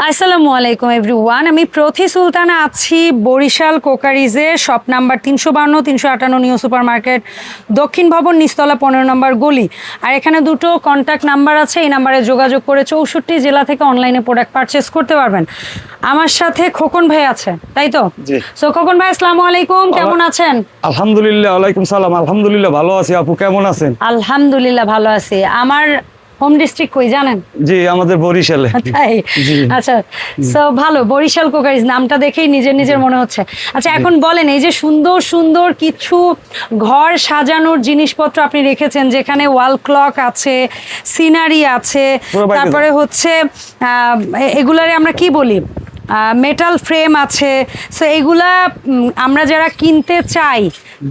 আসসালামু আলাইকুম এভরিওয়ান, আমি প্রথি সুলতানা আছি বরিশাল কোকারিজে, shop number 352 358 new super market, দক্ষিণ ভবন, নিচতলা 15 নম্বর গলি। আর এখানে দুটো কন্ট্যাক্ট নাম্বার আছে, এই নাম্বারে যোগাযোগ করে 64 জেলা থেকে অনলাইনে প্রোডাক্ট পারচেস করতে পারবেন। আমার সাথে খোকন ভাই আছে, তাই তো? সো খোকন ভাই, আসসালামু আলাইকুম, কেমন আছেন? আলহামদুলিল্লাহ। ওয়ালাইকুম সালাম। আলহামদুলিল্লাহ ভালো আছি। আপু কেমন আছেন? আলহামদুলিল্লাহ ভালো আছি। আমার হোম ডিস্ট্রিক্ট কই জানেন? জি, আমাদের বরিশালে। তাই? আচ্ছা, সো ভালো, বরিশাল কোকারিজ নামটা দেখেই নিজের মনে হচ্ছে। আচ্ছা, এখন বলেন, এই যে সুন্দর সুন্দর কিছু ঘর সাজানোর জিনিসপত্র আপনি রেখেছেন, যেখানে ওয়াল ক্লক আছে, সিনারি আছে, তারপরে হচ্ছে এগুলারে আমরা কি বলি, মেটাল ফ্রেম আছে। সো এগুলা আমরা যারা কিনতে চাই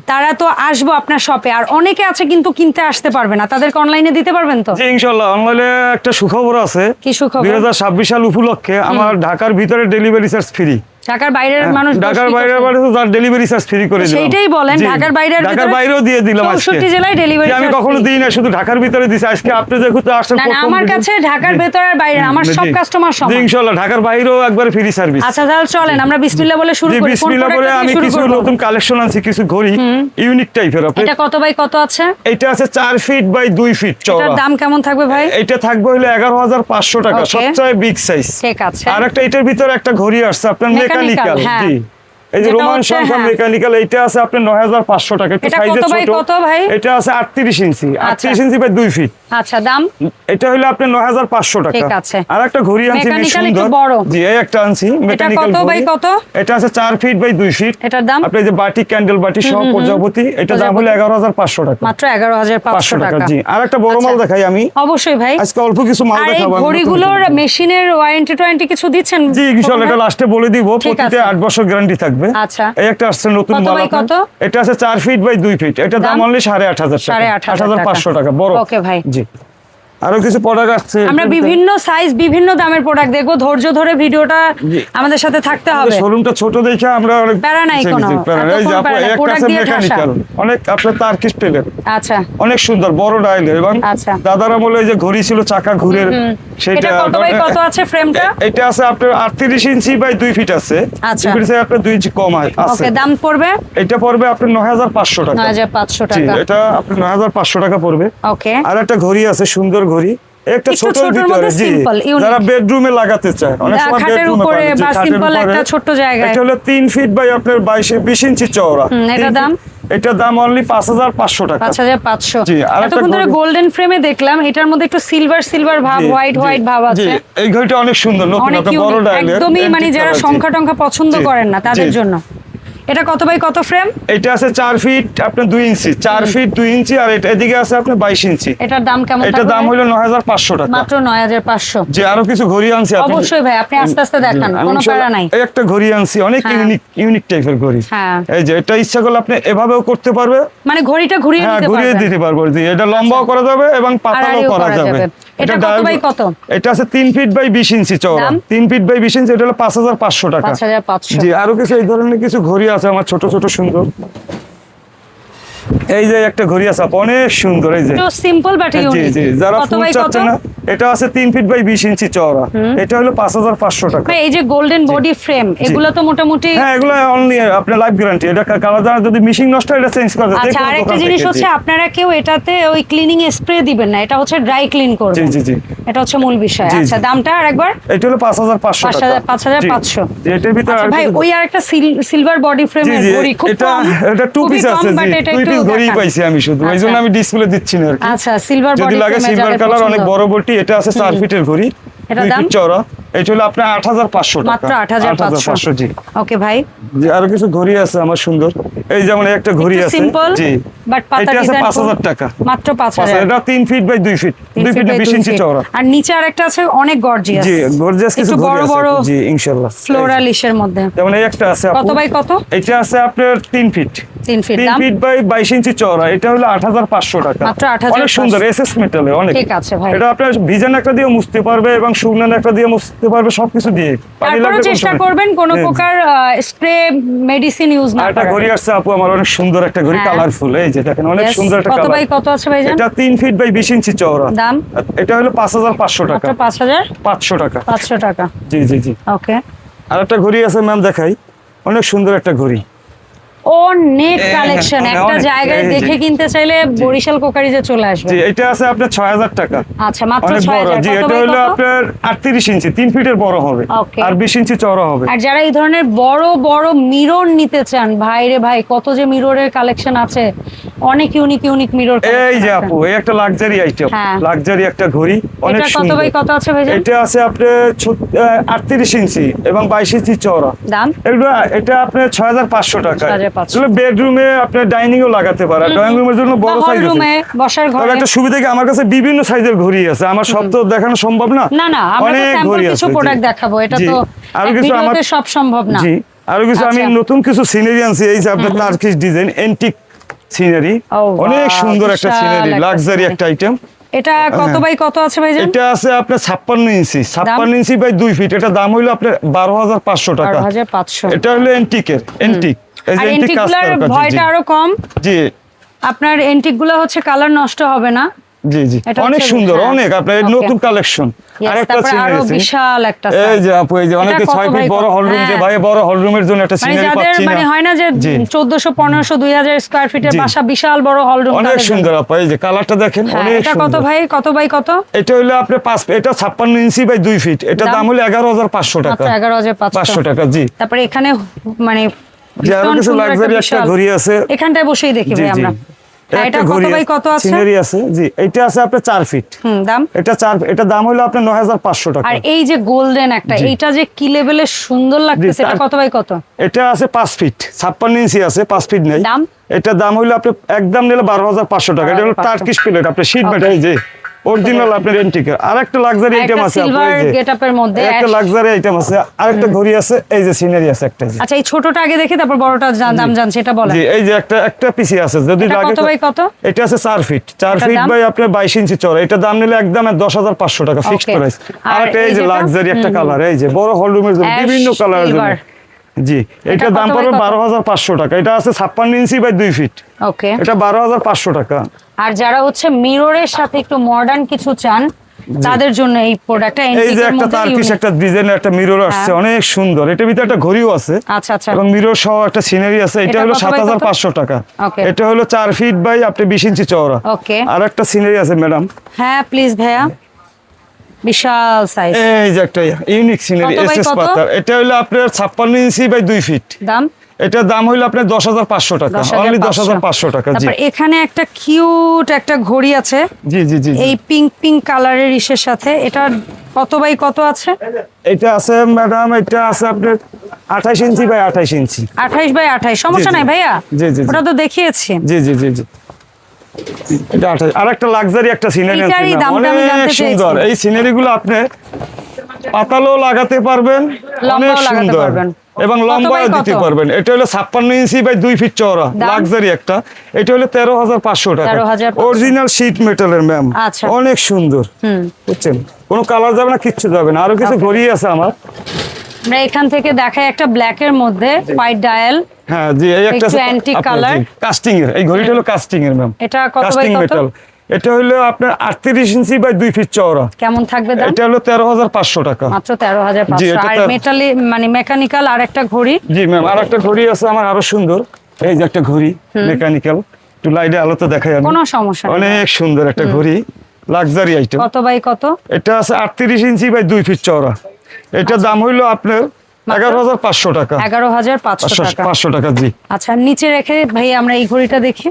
তারা তো আসবো আপনার শপে, আর অনেকে আছে কিন্তু কিনতে আসতে পারবে না, তাদেরকে অনলাইনে দিতে পারবেন তো? জি ইনশাআল্লাহ। অনলাইনে একটা সুখবর আছে। কি সুখবর? 2026 সাল উপলক্ষে আমার ঢাকার ভিতরে ডেলিভারি চার্জ ফ্রি। ঢাকার বাইরের মানুষ, ঢাকার বাইরের মানুষ তার ডেলিভারি চার্জ ফ্রি করে দিলাম। সেইটাই বলেন, ঢাকার বাইরের, ঢাকার বাইরেও দিয়ে দিলাম আজকে। 64 জেলায় ডেলিভারি চার্জ। আমি কখনো দিই না, শুধু ঢাকার ভিতরে দিছি। আজকে আপনি যেহেতু আসছেন, না আমার কাছে ঢাকার ভেতর আর বাইরে আমার সব কাস্টমার সমান। জি ইনশাআল্লাহ, ঢাকার বাইরেও একবার ফ্রি সার্ভিস। আচ্ছা তাহলে চলেন আমরা বিসমিল্লাহ বলে শুরু করি। বিসমিল্লাহ বলে আমি কিছু নতুন কালেকশন আনছি, কিছু ঘড়ি ইউনিক টাইপের। এটা কত বাই কত আছে? এটা আছে 4 ফিট বাই 2 ফিট চওড়া। এটার দাম কেমন থাকবে ভাই? এটা থাকবে হলো 11,500 টাকা, সবচেয়ে বিগ সাইজ। ঠিক আছে। আর একটা এটার ভিতরে একটা ঘড়ি আসছে আপনার মেকানিক্যাল। জি, এই যে রোমান সংখ্যা মেকানিক্যাল, এটা আছে আপনার 9,500 টাকা। একটু সাইজে ছোট। কত ভাই? এটা আছে 38 ইঞ্চি, 38 ইঞ্চি বাই 2 ফিট। আচ্ছা, দাম? এটা হলো আপনার 9,500 টাকা। ঠিক আছে। আর একটা ঘড়ি আনছি সুন্দর। জি, এই একটা আনছি মেকানিক্যাল। কত বাই কত? এটা আছে 4 ফিট বাই 2 ফিট। এটার দাম? আপনি যে বাটি ক্যান্ডেল বাটি সহ প্রজাপতি, এটা দাম হলো 11,500 টাকা। মাত্র 11,500 টাকা। জি, আর একটা বড় মাল দেখাই আমি। অবশ্যই ভাই, আজকে অল্প কিছু মাল দেখাবো। আর এই ঘড়িগুলোর মেশিনের ওয়ারেন্টি কিছু দিচ্ছেন? জি ইনশাআল্লাহ, এটা লাস্টে বলে দিব। প্রতিতে 8 বছর গ্যারান্টি থাকবে। আচ্ছা, এই একটা আসছে নতুন মাল। এটা আছে 4 ফিট বাই 2 ফিট। এটা দাম অনলি 8,500 টাকা, 8,500 টাকা বড়। ওকে ভাই। জি, আরো কিছু প্রোডাক্ট আছে। আমরা বিভিন্ন সাইজ বিভিন্ন দামের প্রোডাক্ট দেখবো, ধৈর্য ধরে ভিডিওটা আমাদের সাথে থাকতে হবে। শোরুমটা ছোট দেখে আমরা অনেক প্যারা নাই কোনো। এই যে একটা আছে মেকানিক্যাল, অনেক আপনার তার ক্রিস্টালের। আচ্ছা, অনেক সুন্দর বড় ডায়ালের। এবং দাদারা বলে যে ঘড়ি ছিল চাকা ঘুরের, সেটা কত বাই কত আছে ফ্রেমটা? এটা আছে আপনার 38 ইঞ্চি বাই 2 ফিট আছে। আচ্ছা, এটা আপনার 2 ইঞ্চি কম আছে। ওকে, দাম পড়বে? এটা পড়বে আপনার 9,500 টাকা। 9,500 টাকা। এটা আপনার 9,500 টাকা পড়বে। ওকে। আর একটা ঘড়ি আছে সুন্দর ঘড়ি, একটা ছোট ভিতরে। জি, যারা বেডরুমে লাগাতে চায়, অনেক সময় বেডরুমে উপরে বা সিম্পল একটা ছোট জায়গায়। এটা হলো 3 ফিট বাই আপনার 20 ইঞ্চি চওড়া। এটা দাম? এটা দাম অনলি 5,500 টাকা। 5,500। জি, আর একটা ধরে গোল্ডেন ফ্রেমে দেখলাম, এটার মধ্যে একটু সিলভার ভাব, হোয়াইট ভাব আছে। জি, এই ঘড়িটা অনেক সুন্দর, নতুন একটা বড় ডায়ালের। একদমই মানে যারা সংখ্যা টংখ্যা পছন্দ করেন না তাদের জন্য। এটা কত বাই কত ফ্রেম? এটা আছে 4 ফিট আপনার 2 ইঞ্চি, 4 ফিট 2 ইঞ্চি। আর এটা এদিকে আছে আপনার 22 ইঞ্চি। এটার দাম কেমন? এটার দাম হলো 9,500 টাকা। মাত্র 9,500। জি, আরো কিছু ঘড়ি আনছি। অবশ্যই ভাই, আপনি আস্তে আস্তে দেখান, কোনো প্যারা নাই। এই একটা ঘড়ি আনছি, অনেক ইউনিক টাইপের ঘড়ি। এই যে এটা ইচ্ছা করলে আপনি এভাবেও করতে পারবে, মানে ঘড়িটা ঘুরিয়ে দিতে পারবে। জি, এটা লম্বাও করা যাবে এবং পাতলাও করা যাবে। এটা কত বাই কত? এটা আছে 3 ফিট বাই 20 ইঞ্চি চওড়া। 3 ফিট বাই 20 ইঞ্চি, এটা হলো 5,500 টাকা। 5,500। জি, আরো কিছু এই ধরনের কিছু ঘড়ি আছে আমার, ছোট ছোট সুন্দর। এই যে একটা ঘড়ি আছে অনেক সুন্দর, এই যে সিম্পল বাট ইউনিক। জি জি, যারা ফুল চাচ্ছে না, এটা আছে 3 ফিট বাই 20 ইঞ্চি চওড়া। এটা হলো 5,500 টাকা। এই যে গোল্ডেন বডি ফ্রেম, এগুলো তো মোটামুটি, হ্যাঁ এগুলো অনলি আপনার লাইফ গ্যারান্টি। এটা কালার যদি মিশিং নষ্ট হয়, এটা চেঞ্জ করে দেবে। আচ্ছা, আরেকটা জিনিস হচ্ছে, আপনারা কেউ এটাতে ওই ক্লিনিং স্প্রে দিবেন না, এটা হচ্ছে ড্রাই ক্লিন করবেন। জি জি জি, এটা হচ্ছে মূল বিষয়। আচ্ছা, দামটা আরেকবার? এটা হলো 5,500 টাকা। 5,500। এটার ভিতরে ভাই ওই আরেকটা সিলভার বডি ফ্রেমের ঘড়ি, খুব কম। এটা 2 পিস আছে। জি, 2 পিস ঘড়ি পাইছি আমি শুধু, এইজন্য আমি ডিসপ্লে দিচ্ছি না আর কি। আচ্ছা, silver body frame, silver colour, অনেক বড় বডি। এটা আছে 4 ফিটের ঘড়ি, এটা দাম চওড়া। এটা হলো আপনার 8,500 টাকা। মাত্র 8,500। জি, ওকে ভাই। জি, আরো কিছু ঘড়ি আছে আমার সুন্দর। এই যেমন একটা ঘড়ি আছে, জি, বাট পাতা ডিজাইন, 5,000 টাকা। মাত্র 5,000। এটা 3 ফিট বাই 2 ফিট, 2 ফিট 20 ইঞ্চি চওড়া। আর নিচে আরেকটা আছে অনেক গর্জিয়াস। জি, গর্জিয়াস কিছু ঘড়ি আছে। জি ইনশাআল্লাহ, ফ্লোরাল ইশের মধ্যে। যেমন এই একটা আছে কত বাই কত? এটা আছে আপনার 3 ফিট। 3 ফিট, 3 ফিট বাই 22 ইঞ্চি চওড়া। এটা হলো 8,500 টাকা। মাত্র 8,500। অনেক সুন্দর, এসএস মেটালে অনেক। ঠিক আছে ভাই। এটা আপনার ভিজন একটা দিয়ে মুছতে পারবে এবং শুকনো একটা দিয়ে মুছতে পারবে, সবকিছু দিয়ে। তারপরে চেষ্টা করবেন কোন প্রকার স্প্রে মেডিসিন ইউজ না করার। এটা ঘড়ি আসছে আপু আমার অনেক সুন্দর একটা ঘড়ি, কালারফুল। এই যে দেখেন অনেক সুন্দর একটা কত কালার। বাই কত আছে ভাইজান? এটা 3 ফিট বাই 20 ইঞ্চি চওড়া। দাম? এটা হলো 5500 টাকা। 5500 টাকা। 500 টাকা। জি জি জি। ওকে। আর একটা ঘড়ি আছে ম্যাম, দেখাই। অনেক সুন্দর একটা ঘড়ি। অনেক কালেকশন, একটা জায়গায় দেখে কিনতে চাইলে বরিশাল কোকারিজে চলে আসবে। জি, এটা আছে আপনার 6000 টাকা। আচ্ছা, মাত্র 6000। জি, এটা হলো আপনার 38 ইঞ্চি, 3 ফিটের বড় হবে আর 20 ইঞ্চি চওড়া হবে। আর যারা এই ধরনের বড় বড় মিরর নিতে চান, ভাই রে ভাই, কত যে মিররের কালেকশন আছে, অনেক ইউনিক ইউনিক মিরর। এই যে আপু, এই একটা লাক্সারি আইটেম, লাক্সারি একটা ঘড়ি, অনেক সুন্দর। এটা কত বাই কত আছে ভাই? এটা আছে আপনার 38 ইঞ্চি এবং 22 ইঞ্চি চওড়া। দাম? এটা আপনার 6500 টাকা। 6500। বেডরুমে আপনি ডাইনিংও লাগাতে পারেন, ড্রয়িং রুমের জন্য বড় সাইজ আছে, রুমে বসার ঘরে। একটা সুবিধা কি, আমার কাছে বিভিন্ন সাইজের ঘড়ি আছে, আমার সব তো দেখানো সম্ভব না। না না, আমরা তো স্যাম্পল কিছু প্রোডাক্ট দেখাবো, এটা তো আর কিছু ভিডিওতে সব সম্ভব না। জি, আর কিছু আমি নতুন কিছু সিনারি আনছি। এই যে আপনার টার্কিশ ডিজাইন এন্টিক সিনারি, অনেক সুন্দর একটা সিনারি, লাক্সারি একটা আইটেম। এটা কত বাই কত আছে ভাইজান? এটা আছে আপনার 56 ইঞ্চি, 56 ইঞ্চি বাই 2 ফিট। এটা দাম হইলো আপনার 12500 টাকা। 12500। এটা হলো এন্টিকের, এন্টিক। এই যে এন্টিক কাজ করা, ভয়টা আরো কম। জি, আপনার এন্টিক গুলো হচ্ছে কালার নষ্ট হবে না। জি জি, অনেক সুন্দর, অনেক আপনার নতুন কালেকশন। আর একটা আরো বিশাল একটা সাইজ। এই যে আপু, এই যে অনেকে 6 ফিট বড় হল রুম, যে ভাই বড় হল রুমের জন্য একটা সিনারি পাচ্ছি না, মানে হয় না যে 1400 1500 2000 স্কয়ার ফিটের বাসা, বিশাল বড় হল রুম। অনেক সুন্দর আপু, এই যে কালারটা দেখেন, অনেক সুন্দর। এটা কত ভাই, কত বাই কত? এটা হলো আপনার 5, এটা 56 ইঞ্চি বাই 2 ফিট। এটা দাম হলো 11500 টাকা। 11500 টাকা। জি। তারপরে এখানে মানে আরো কিছু লাক্সারি একটা ঘড়ি আছে, এখানটায় বসেই দেখি ভাই আমরা। এটা কত বাই কত আছে? সিনারি আছে। জি, এটা আছে আপনার 4 ফিট। দাম? এটা দাম হলো আপনার 9500 টাকা। আর এই যে গোল্ডেন একটা, এইটা যে কি লেভেলে সুন্দর লাগতেছে, এটা কত বাই কত? এটা আছে 5 ফিট, 56 ইঞ্চি আছে, 5 ফিট নাই। দাম? এটা দাম হলো আপনি একদম নিলে 12500 টাকা। এটা হলো টার্কিশ প্লেট, আপনি শীট মেটাল, এই যে অরিজিনাল আপনার এন্টিকের। আরেকটা লাক্সারি আইটেম আছে আপু, এই যে গেটআপের মধ্যে একটা লাক্সারি আইটেম আছে, আরেকটা ঘড়ি আছে, এই যে সিনারি আছে একটা। আচ্ছা, এই ছোটটা আগে দেখি, তারপর বড়টা দাম জানছি, এটা বলেন। জি, এই যে একটা পিসি আছে, যদি লাগে। কত বাই কত? এটা আছে 4 ফিট, 4 ফিট বাই আপনার 22 ইঞ্চি চওড়া। এটা দাম নিলে একদম 10500 টাকা ফিক্সড প্রাইস। আর একটা এই যে লাক্সারি একটা কালার, এই যে বড় হল রুমের জন্য, বিভিন্ন কালারের জন্য। জি, এটা দাম পড়বে 12500 টাকা। এটা আছে 56 ইঞ্চি বাই 2 ফিট। ওকে, এটা 12500 টাকা। আর যারা হচ্ছে মিররের সাথে একটু মডার্ন কিছু চান, তাদের জন্য এই প্রোডাক্টটা এই যে একটা টার্কিশ একটা ডিজাইনের একটা মিরর আসছে, অনেক সুন্দর। এটার ভিতরে একটা ঘড়িও আছে। আচ্ছা আচ্ছা। এবং মিরর সহ একটা সিনারি আছে। এটা হলো 7500 টাকা। এটা হলো 4 ফিট বাই আপনি 20 ইঞ্চি চওড়া। ওকে। আর একটা সিনারি আছে ম্যাডাম। হ্যাঁ প্লিজ ভাইয়া, বিশাল সাইজ। এই যে একটা ইউনিক সিনারি, এসএস পাতার। এটা হলো আপনার 56 ইঞ্চি বাই 2 ফিট। দাম? এটা দাম হইলো আপনার 10500 টাকা, অনলি 10500 টাকা। জি, তারপর এখানে একটা কিউট একটা ঘড়ি আছে। জি জি জি, এই পিঙ্ক পিঙ্ক কালারের ইসের সাথে। এটা কত বাই কত আছে? এটা আছে ম্যাডাম, এটা আছে আপনার 28 ইঞ্চি বাই 28 ইঞ্চি। 28 বাই 28, সমস্যা নাই ভাইয়া। জি জি, ওটা তো দেখিয়েছি। জি জি জি জি। এটা 28। আর একটা লাক্সারি একটা সিনারি আছে, অনেক সুন্দর। এই সিনারিগুলো আপনি পাতালও লাগাতে পারবেন, অনেক সুন্দর, এবং লম্বাও দিতে পারবেন। এটা হলো 56 ইঞ্চি বাই 2 ফিট চওড়া, লাক্সারি একটা। এটা হলো 13500 টাকা, অরিজিনাল শীট মেটালের ম্যাম। অনেক সুন্দর, বুঝছেন? কোনো কালার যাবে না, কিচ্ছু যাবে না। আরো কিছু ঘড়ি আছে আমার, আমরা এখান থেকে দেখাই একটা ব্ল্যাক এর মধ্যে হোয়াইট ডায়াল। হ্যাঁ জি, এই একটা অ্যান্টিক কালার, কাস্টিং এর। এই ঘড়িটা হলো কাস্টিং এর ম্যাম। এটা কত বাই কত? এটা হলো আপনার 38 ইঞ্চি বাই 2 ফিট চওড়া। কেমন থাকবে দাম? এটা হলো 13500 টাকা, মাত্র 13500। আর মেটালি মানে মেকানিক্যাল আর একটা ঘড়ি। জি ম্যাম, আর একটা ঘড়ি আছে আমার আরো সুন্দর। এই যে একটা ঘড়ি মেকানিক্যাল, একটু লাইটে আলোতে দেখাই আমি। কোনো সমস্যা নেই, অনেক সুন্দর একটা ঘড়ি, লাক্সারি আইটেম। কত বাই কত? এটা আছে 38 ইঞ্চি বাই 2 ফিট চওড়া। এটা দাম হইলো আপনার 11500 টাকা। 11500 টাকা। জি। আচ্ছা, নিচে রেখে ভাই আমরা এই ঘড়িটা দেখি।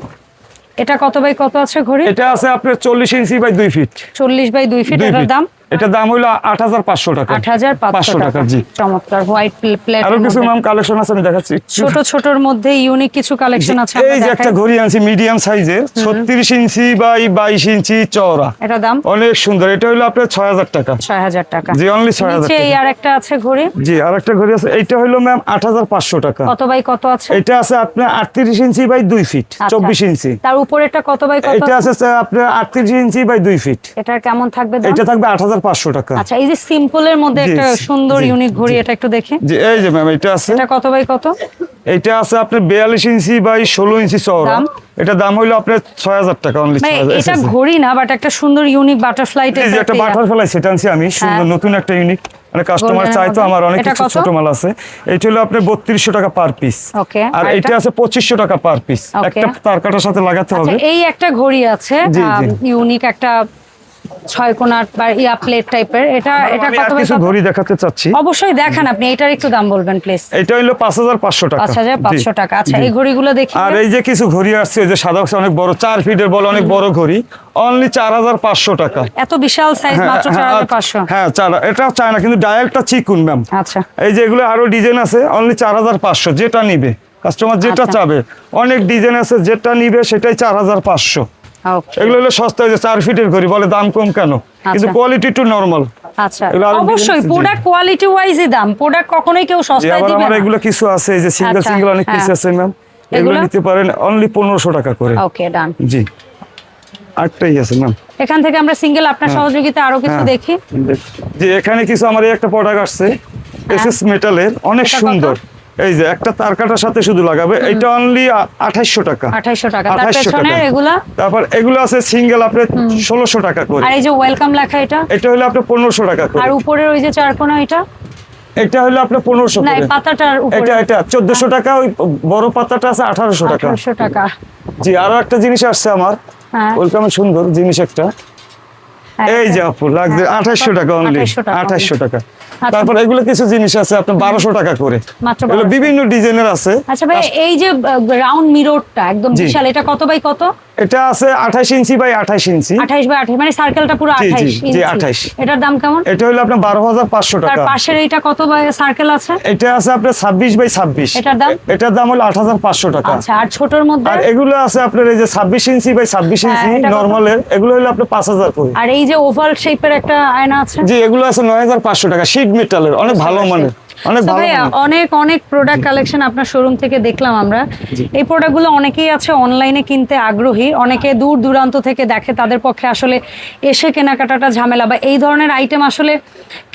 এটা কত বাই কত আছে ঘড়ি? এটা আছে আপনার 40 inch by 2 feet. 40 by 2 feet. এটার দাম? এটা দাম হলো 8500 টাকা। 8500 টাকা। জি, চমৎকার হোয়াইট প্লেট। আরো কিছু ম্যাম কালেকশন আছে, আমি দেখাচ্ছি। ছোট ছোটর মধ্যে ইউনিক কিছু কালেকশন আছে। এই যে একটা ঘড়ি আনছি মিডিয়াম সাইজের, 36 ইঞ্চি বাই 22 ইঞ্চি চওড়া। এটা দাম? অনেক সুন্দর। এটা হলো আপনার 6000 টাকা। 6000 টাকা। জি, অনলি 6000 টাকা। নিচে এই আরেকটা আছে ঘড়ি। জি, আরেকটা ঘড়ি আছে। এটা হলো ম্যাম 8500 টাকা। কত বাই কত আছে? এটা আছে আপনার 38 ইঞ্চি বাই 2 ফিট, 24 ইঞ্চি। তার উপরেরটা কত বাই কত? এটা আছে আপনার 38 ইঞ্চি বাই 2 ফিট। এটার কেমন থাকবে দাম? এটা থাকবে 8500 টাকা। আচ্ছা, এই যে সিম্পলের মধ্যে একটা সুন্দর ইউনিক ঘড়ি, এটা একটু দেখি। জি, এই যে ম্যাম এটা আছে। এটা কত বাই কত? এটা আছে আপনার 42 ইঞ্চি বাই 16 ইঞ্চি চওড়া। দাম? এটা দাম হইলো আপনার 6000 টাকা অনলি। মানে এটা ঘড়ি না, বাট একটা সুন্দর ইউনিক বাটারফ্লাই এই যে একটা বাটারফ্লাই সেটা আনছি আমি, সুন্দর নতুন একটা ইউনিক, মানে কাস্টমার Golden-এর চাই তো, মধ্যে। আমার অনেক এটা কিছু কত? ছোট মাল আছে। এইটা হলো আপনার 3200 টাকা পার পিস। ওকে, আর আর এটা এটা? আছে 2500 টাকা পার পিস। Okay. একটা তার কাটার সাথে লাগাতে আচ্ছা, হবে। এই একটা ঘড়ি আছে জি, জি। ইউনিক একটা 6 কোণার বা ইয়া প্লেট টাইপের, এটা আমি কত আর কিছু ঘড়ি দেখাতে চাচ্ছি। অবশ্যই দেখান আপনি, এটার একটু দাম বলবেন প্লিজ। এটা হলো 5500 টাকা। 5500 জি, টাকা। আচ্ছা, জি। এই ঘড়িগুলো দেখি। আর এই যে কিছু ঘড়ি আসছে, এই যে সাদা অনেক বড় 4 ফিটের বলে অনেক বড় ঘড়ি, অনলি 4500 টাকা। এত বিশাল সাইজ মাত্র 4500। হ্যাঁ, এটা চায় না, কিন্তু ডায়ালটা চিকুন ম্যাম। আচ্ছা, এই যে এগুলো আরো ডিজাইন আছে, অনলি 4500, যেটা নিবে কাস্টমার যেটা আচ্ছা। চাবে। অনেক ডিজাইন আছে, যেটা নিবে সেটাই 4500। ওকে, এগুলো হলো সস্তা, যে 4 ফিটের ঘড়ি বলে দাম কম কেন, কিন্তু কোয়ালিটি একটু নরমাল। আচ্ছা, এগুলো আরো অবশ্যই জি। প্রোডাক্ট কোয়ালিটি ওয়াইজই দাম, প্রোডাক্ট কখনোই কেউ সস্তায় আবার দিবে আমার না। এগুলো কিছু আছে, এই যে সিঙ্গেল আচ্ছা, সিঙ্গেল অনেক পিস হ্যাঁ। আছে ম্যাম, এগুলো এগুলো? নিতে পারেন অনলি 1500 টাকা করে। ওকে, ডান। জি, আটটাই আছে ম্যাম। এখান থেকে আমরা সিঙ্গেল আপনার সহযোগিতা আরো কিছু হ্যাঁ। দেখি। যে এখানে কিছু আমার এই একটা প্রোডাক্ট আসছে এসএস মেটালের, অনেক এটা কত? সুন্দর। এই যে একটা তার কাটার সাথে শুধু লাগাবে, এটা অনলি 2800 টাকা। 2800 টাকা। তার 2800 পেছনে টাকা। এগুলা? তারপর এগুলো আছে সিঙ্গেল আপনার 1600 টাকা করে। আর এই যে ওয়েলকাম লেখা, এটা? এটা হলো আপনার 1500 টাকা করে। আর উপরের ওই যে চারকোনা, এটা? এটা হলো আপনার 1500 না, এই করে। পাতাটার উপরে এটা 1400 টাকা, ওই বড় পাতাটা আছে 1800 টাকা। 1800 টাকা। জি, আরো একটা জিনিস আসছে আমার, হ্যাঁ, ওয়েলকাম সুন্দর জিনিস একটা। হ্যাঁ, এই যে আপু লাগবে 2800 টাকা অনলি, 2800 টাকা। তারপর এগুলো কিছু জিনিস আছে আপনার 1200 টাকা করে, মাত্র এগুলো 1200 বিভিন্ন ডিজাইনের আছে। আচ্ছা ভাই, এই যে রাউন্ড মিররটা একদম জি। বিশাল, এটা কত বাই কত? এটা আছে 28 ইঞ্চি বাই 28 ইঞ্চি। 28 বাই 28, মানে সার্কেলটা পুরো জি, 28 জি, ইঞ্চি। 28 এটার দাম কেমন? এটা হলো আপনার 12500 তার টাকা। পাশের এইটা কত বাই সার্কেল আছে? এটা আছে আপনার 26 বাই 26। এটার দাম? এটার দাম হলো 8500 টাকা। আচ্ছা, আর ছোটর মধ্যে? আর এগুলো আছে আপনার এই যে 26 ইঞ্চি বাই 26 ইঞ্চি এটা কত? নরমালের, এগুলো হলো আপনার 5000 করে। আর এই যে ওভাল শেপের একটা আয়না আছে? জি, এগুলো আছে 9500 টাকা, শীট মেটালের, অনেক ভালো মানের, অনেক তো ভালো ভাইয়া, মানের। অনেক অনেক প্রোডাক্ট কালেকশন আপনার শোরুম থেকে দেখলাম আমরা। এই প্রোডাক্টগুলো অনেকেই আছে অনলাইনে কিনতে আগ্রহী, অনেকে দূর দূরান্ত থেকে দেখে, তাদের পক্ষে আসলে এসে কেনাকাটাটা ঝামেলা, বা এই ধরনের আইটেম আসলে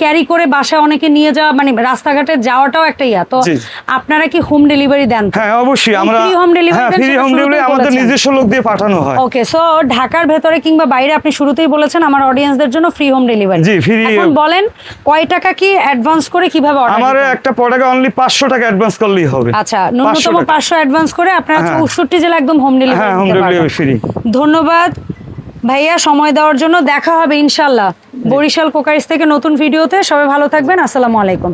ক্যারি করে বাসায় অনেকে নিয়ে যাওয়া, মানে রাস্তাঘাটে যাওয়াটাও একটা ইয়া। তো জি। আপনারা কি হোম ডেলিভারি দেন? হ্যাঁ, অবশ্যই আমরা free home delivery হ্যাঁ, দেন, ফ্রি সেটা হোম শুরুতেই ডেলিভারি আমাদের বলেছেন। নিজস্ব লোক দিয়ে পাঠানো হয়। ওকে, সো ঢাকার ভেতরে কিংবা বাইরে আপনি শুরুতেই বলেছেন আমার অডিয়েন্সদের জন্য ফ্রি হোম ডেলিভারি। জি, free। এখন বলেন কয় টাকা কি অ্যাডভান্স করে কিভাবে অর্ডার? আমার একটা প্রোডাক্টে অনলি 500 টাকা অ্যাডভান্স করলেই হবে। আচ্ছা, ন্যূনতম 500 অ্যাডভান্স করে আপনারা হ্যাঁ। 64 জেলা একদম হোম হ্যাঁ, ডেলিভারি হোম দিতে ডেলিভারি পারবেন। ফ্রি। ধন্যবাদ ভাইয়া সময় দেওয়ার জন্য। দেখা হবে ইনশাআল্লাহ বরিশাল কোকারিস থেকে নতুন ভিডিওতে। সবাই ভালো থাকবেন, আসসালামু আলাইকুম।